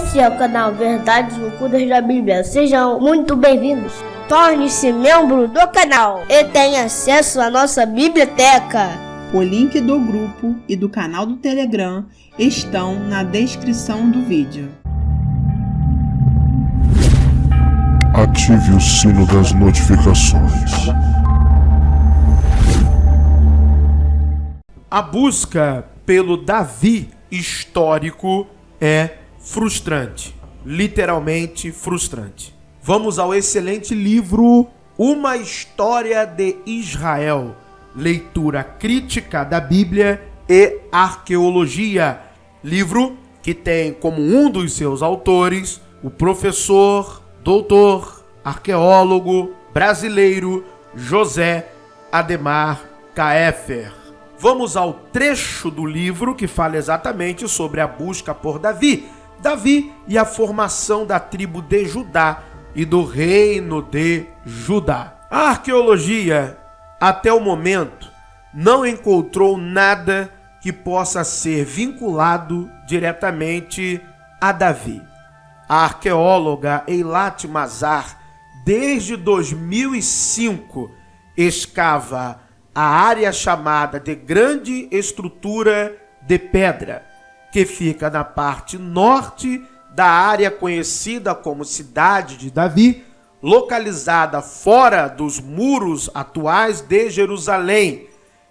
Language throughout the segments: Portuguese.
Esse é o canal Verdades Ocultas da Bíblia. Sejam muito bem-vindos. Torne-se membro do canal e tenha acesso à nossa biblioteca. O link do grupo e do canal do Telegram estão na descrição do vídeo. Ative o sino das notificações. A busca pelo Davi histórico é frustrante, literalmente frustrante. Vamos ao excelente livro Uma História de Israel, leitura crítica da Bíblia e arqueologia, livro que tem como um dos seus autores o professor, doutor, arqueólogo brasileiro José Ademar Kaefer. Vamos ao trecho do livro que fala exatamente sobre a busca por Davi e a formação da tribo de Judá e do reino de Judá. A arqueologia, até o momento, não encontrou nada que possa ser vinculado diretamente a Davi. A arqueóloga Eilat Mazar, desde 2005, escava a área chamada de Grande Estrutura de Pedra, que fica na parte norte da área conhecida como Cidade de Davi, localizada fora dos muros atuais de Jerusalém.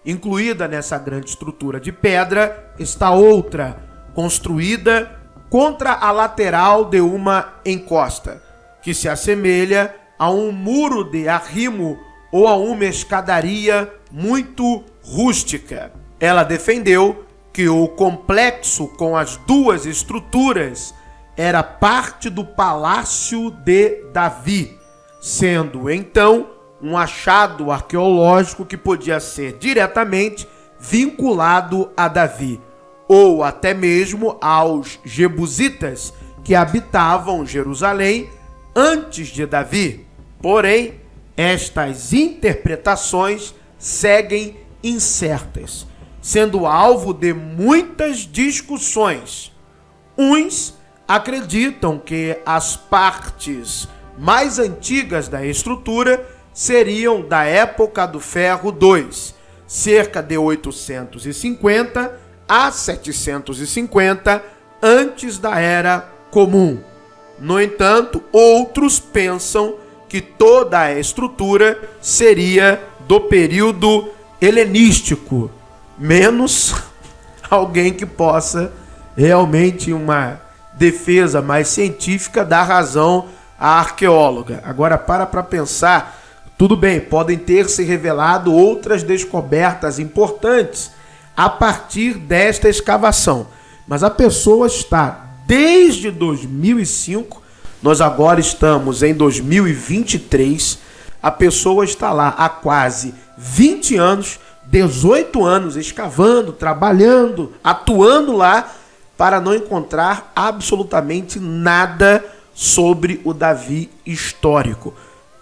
Incluída nessa grande estrutura de pedra está outra, construída contra a lateral de uma encosta, que se assemelha a um muro de arrimo ou a uma escadaria muito rústica. Ela defendeu que o complexo com as duas estruturas era parte do palácio de Davi, sendo então um achado arqueológico que podia ser diretamente vinculado a Davi, ou até mesmo aos jebusitas que habitavam Jerusalém antes de Davi. Porém, estas interpretações seguem incertas, sendo alvo de muitas discussões. Uns acreditam que as partes mais antigas da estrutura seriam da época do Ferro II, cerca de 850 a 750 antes da Era Comum. No entanto, outros pensam que toda a estrutura seria do período helenístico, menos alguém que possa realmente uma defesa mais científica dar razão à arqueóloga. Agora para pensar, tudo bem, podem ter se revelado outras descobertas importantes a partir desta escavação, mas a pessoa está desde 2005, nós agora estamos em 2023, a pessoa está lá há quase 20 anos, 18 anos escavando, trabalhando, atuando lá, para não encontrar absolutamente nada sobre o Davi histórico.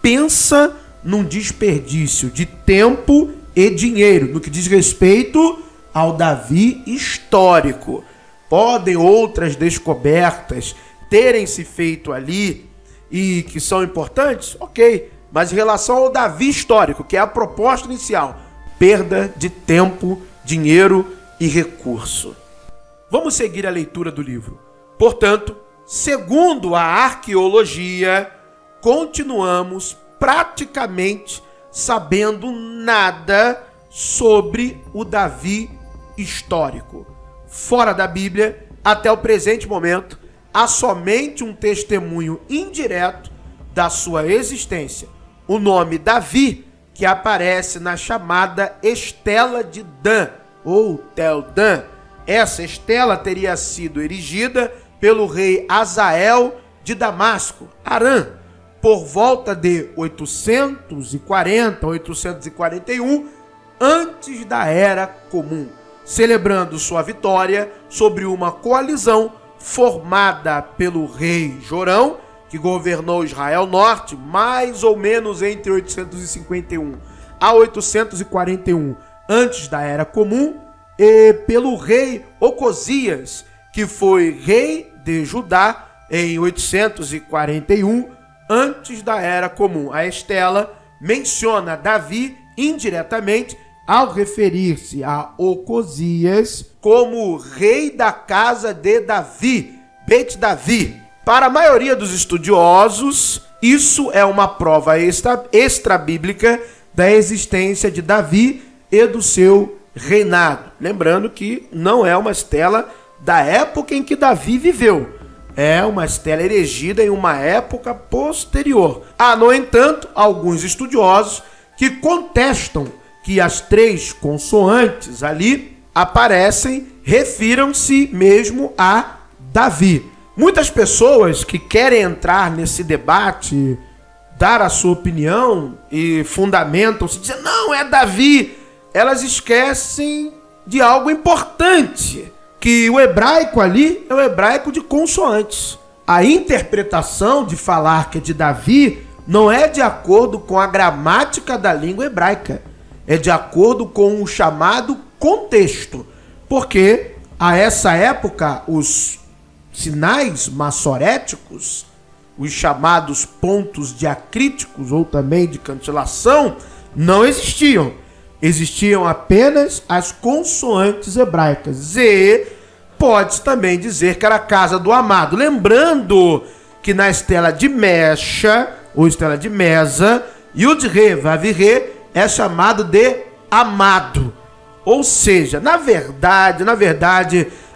Pensa num desperdício de tempo e dinheiro no que diz respeito ao Davi histórico. Podem outras descobertas terem se feito ali e que são importantes? Ok, mas em relação ao Davi histórico, que é a proposta inicial, perda de tempo, dinheiro e recurso. Vamos seguir a leitura do livro. Portanto, segundo a arqueologia, continuamos praticamente sabendo nada sobre o Davi histórico. Fora da Bíblia, até o presente momento, há somente um testemunho indireto da sua existência. O nome Davi, que aparece na chamada Estela de Dan, ou Tel Dan. Essa estela teria sido erigida pelo rei Azael de Damasco, Arã, por volta de 840, 841, antes da Era Comum, celebrando sua vitória sobre uma coalizão formada pelo rei Jorão, que governou Israel Norte mais ou menos entre 851 a 841 antes da Era Comum, e pelo rei Ocosias, que foi rei de Judá em 841, antes da Era Comum. A Estela menciona Davi indiretamente ao referir-se a Ocosias como rei da casa de Davi, Beit Davi. Para a maioria dos estudiosos, isso é uma prova extra-bíblica da existência de Davi e do seu reinado. Lembrando que não é uma estela da época em que Davi viveu. É uma estela erigida em uma época posterior. Há, no entanto, alguns estudiosos que contestam que as 3 consoantes ali aparecem, refiram-se mesmo a Davi. Muitas pessoas que querem entrar nesse debate, dar a sua opinião e fundamentam-se, dizendo, não, é Davi, elas esquecem de algo importante, que o hebraico ali é o hebraico de consoantes. A interpretação de falar que é de Davi não é de acordo com a gramática da língua hebraica, é de acordo com o chamado contexto, porque a essa época os sinais massoréticos, os chamados pontos diacríticos ou também de cantilação, não existiam. Existiam apenas as consoantes hebraicas. Z pode também dizer que era a casa do amado. Lembrando que na estela de Mecha, ou estela de Mesa, Yud-Re, Vav-Re é chamado de amado. Ou seja, na verdade,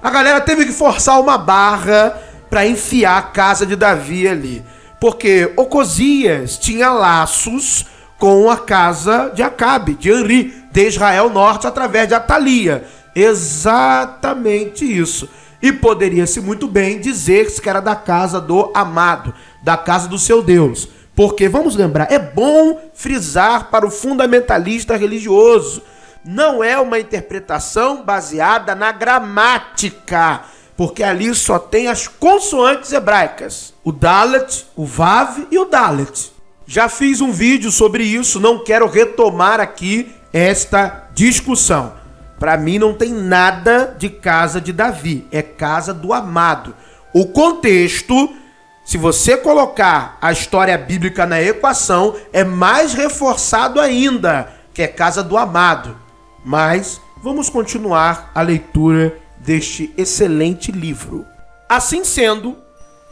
a galera teve que forçar uma barra para enfiar a casa de Davi ali. Porque Ocosias tinha laços com a casa de Acabe, de Henri, de Israel Norte, através de Atalia. Exatamente isso. E poderia-se muito bem dizer que era da casa do amado, da casa do seu Deus. Porque, vamos lembrar, é bom frisar para o fundamentalista religioso, não é uma interpretação baseada na gramática, porque ali só tem as consoantes hebraicas, o Dalet, o Vav e o Dalet. Já fiz um vídeo sobre isso, não quero retomar aqui esta discussão. Para mim não tem nada de casa de Davi, é casa do amado. O contexto, se você colocar a história bíblica na equação, é mais reforçado ainda, que é casa do amado. Mas vamos continuar a leitura deste excelente livro. Assim sendo,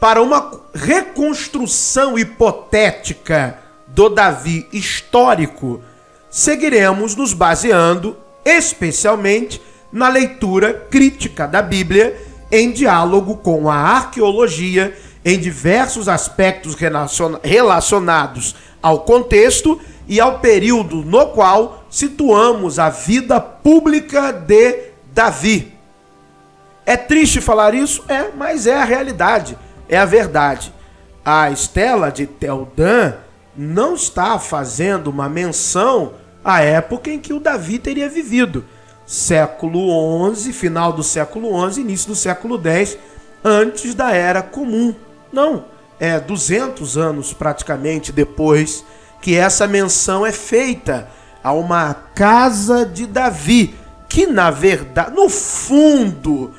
para uma reconstrução hipotética do Davi histórico, seguiremos nos baseando especialmente na leitura crítica da Bíblia, em diálogo com a arqueologia, em diversos aspectos relacionados ao contexto e ao período no qual situamos a vida pública de Davi. É triste falar isso? É, mas é a realidade, é a verdade. A estela de Tel-Dan não está fazendo uma menção à época em que o Davi teria vivido. Século XI, final do século XI, início do século X, antes da Era Comum. Não, é 200 anos praticamente depois que essa menção é feita a uma casa de Davi, que na verdade, no fundo,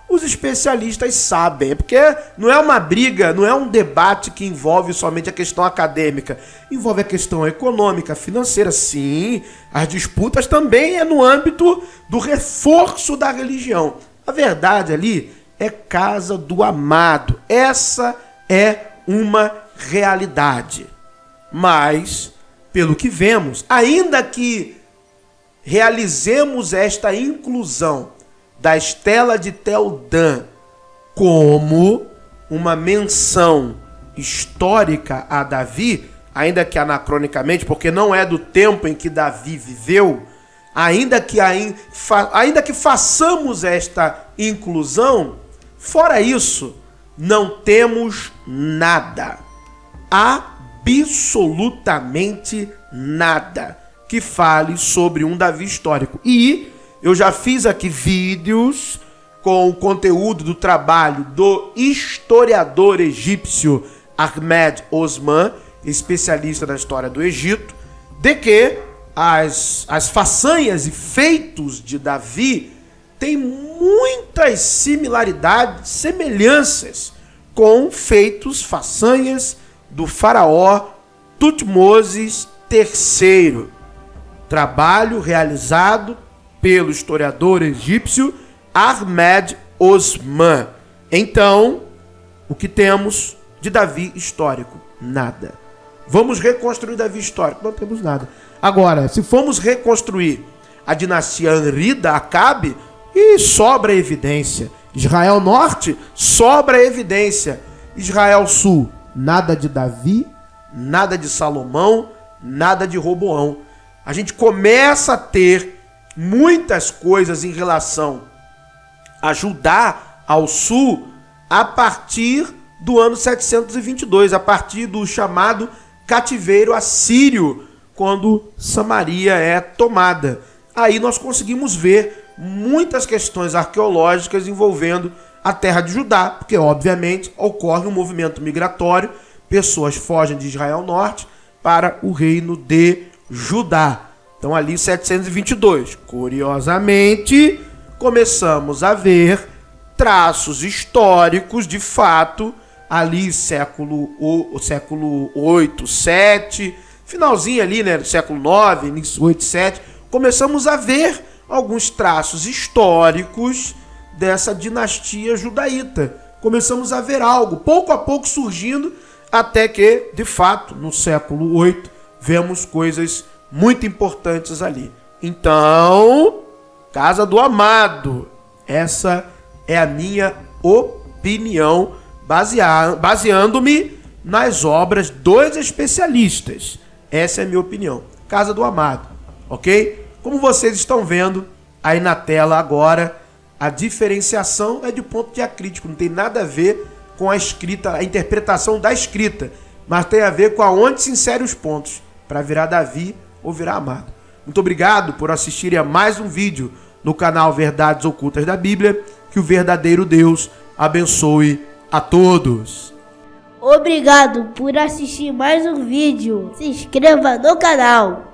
os especialistas sabem, porque não é uma briga, não é um debate que envolve somente a questão acadêmica, envolve a questão econômica, financeira, sim, as disputas também é no âmbito do reforço da religião. A verdade ali é casa do amado, essa é uma realidade. Mas, pelo que vemos, ainda que realizemos esta inclusão da estela de Tel-Dan como uma menção histórica a Davi, ainda que anacronicamente, porque não é do tempo em que Davi viveu, ainda que façamos esta inclusão, fora isso, não temos nada, absolutamente nada, que fale sobre um Davi histórico. E eu já fiz aqui vídeos com o conteúdo do trabalho do historiador egípcio Ahmed Osman, especialista na história do Egito, de que as façanhas e feitos de Davi tem muitas similaridades, semelhanças com feitos, façanhas do faraó Tutmoses III. Trabalho realizado pelo historiador egípcio Ahmed Osman. Então, o que temos de Davi histórico? Nada. Vamos reconstruir Davi histórico? Não temos nada. Agora, se formos reconstruir a dinastia Anrida, Acabe, e sobra evidência. Israel Norte, sobra evidência. Israel Sul, nada de Davi, nada de Salomão, nada de Roboão. A gente começa a ter muitas coisas em relação a Judá ao sul a partir do ano 722, a partir do chamado cativeiro assírio, quando Samaria é tomada. Aí nós conseguimos ver muitas questões arqueológicas envolvendo a terra de Judá, porque obviamente ocorre um movimento migratório, pessoas fogem de Israel Norte para o reino de Judá. Então ali 722, curiosamente, começamos a ver traços históricos de fato, ali século 8, 7, finalzinho ali, né, do século 9, início 8, 7, começamos a ver alguns traços históricos dessa dinastia judaíta. Começamos a ver algo, pouco a pouco surgindo, até que, de fato, no século 8, vemos coisas muito importantes ali. Então, Casa do Amado, essa é a minha opinião, baseando-me nas obras dos especialistas. Essa é a minha opinião. Casa do Amado, ok? Como vocês estão vendo aí na tela agora, a diferenciação é de ponto diacrítico, não tem nada a ver com a escrita, a interpretação da escrita, mas tem a ver com aonde se insere os pontos, para virar Davi ou virar Amado. Muito obrigado por assistirem a mais um vídeo no canal Verdades Ocultas da Bíblia. Que o verdadeiro Deus abençoe a todos. Obrigado por assistir mais um vídeo. Se inscreva no canal.